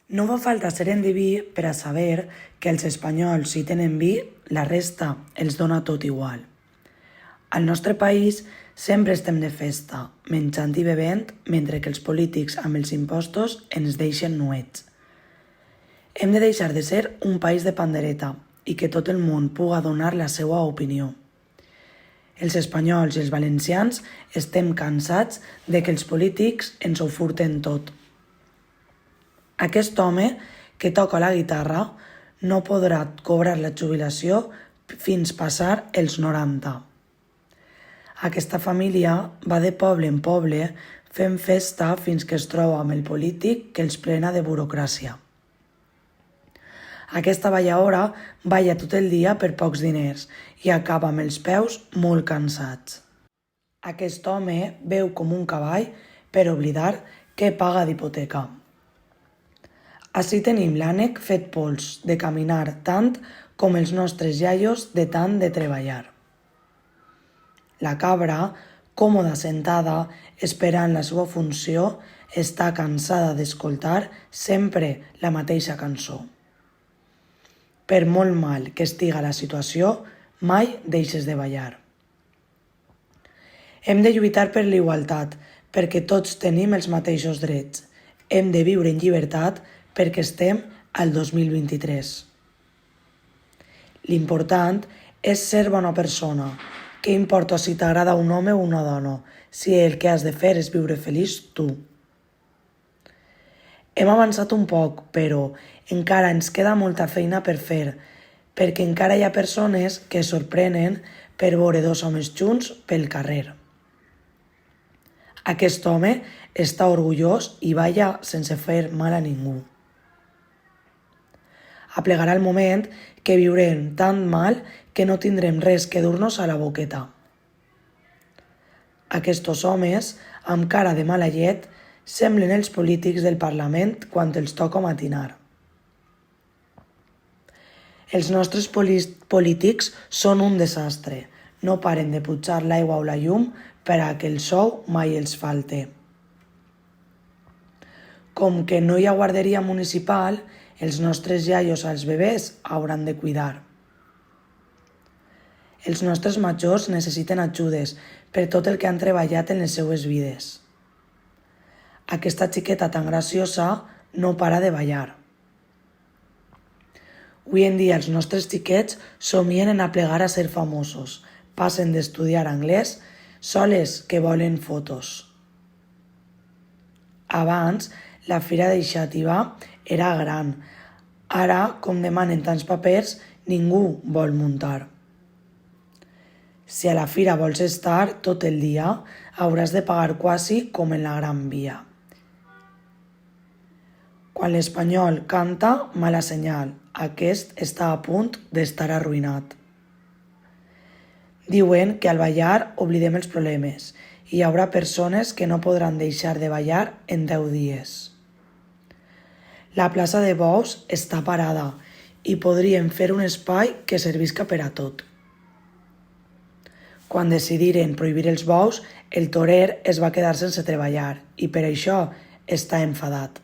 No fa falta ser endeví per a saber que els espanyols, si tenen vi, la resta els dona tot igual. Al nostre país sempre estem de festa, menjant i bevent, mentre que els polítics amb els impostos ens deixen nuets. Hem de deixar de ser un país de pandereta i que tot el món puga donar la seva opinió. Els espanyols i els valencians estem cansats de que els polítics ens ho furten tot. Aquest home que toca la guitarra no podrà cobrar la jubilació fins passar els 90. Aquesta família va de poble en poble fent festa fins que es troba amb el polític que els plena de burocràcia. Aquesta balladora balla tot el dia per pocs diners i acaba amb els peus molt cansats. Aquest home beu com un cavall per oblidar que paga d'hipoteca. Ací tenim l'ànec fet pols de caminar tant com els nostres iaios de tant de treballar. La cabra, còmoda sentada, esperant la seva funció, està cansada d'escoltar sempre la mateixa cançó. Per molt mal que estiga la situació, mai deixes de ballar. Hem de lluitar per l'igualtat, perquè tots tenim els mateixos drets. Hem de viure en llibertat perquè estem al 2023. L'important és ser bona persona. Què importa si t'agrada un home o una dona, si el que has de fer és viure feliç tu. Hem avançat un poc, però encara ens queda molta feina per fer, perquè encara hi ha persones que es sorprenen per veure dos homes junts pel carrer. Aquest home està orgullós i balla sense fer mal a ningú. Aplegarà el moment que viurem tan mal que no tindrem res que dur-nos a la boqueta. Aquests homes, amb cara de mala llet, semblen els polítics del Parlament quan els toca matinar. Els nostres polítics són un desastre. No paren de pujar l'aigua o la llum per a que el sou mai els falte. Com que no hi ha guarderia municipal, els nostres iaios als bebès hauran de cuidar. Els nostres majors necessiten ajudes per tot el que han treballat en les seues vides. Aquesta xiqueta tan graciosa no para de ballar. Avui en dia els nostres xiquets somien en aplegar a ser famosos, passen d'estudiar anglès soles que volen fotos. Abans, la fira de Xàtiva era gran. Ara, com demanen tants papers, ningú vol muntar. Si a la fira vols estar tot el dia, hauràs de pagar quasi com en la Gran Via. Quan l'espanyol canta, mala senyal. Aquest està a punt d'estar arruïnat. Diuen que al ballar oblidem els problemes i hi haurà persones que no podran deixar de ballar en 10 dies. La plaça de bous està parada i podríem fer un espai que servisca per a tot. Quan decidiren prohibir els bous, el torer es va quedar sense treballar i per això està enfadat.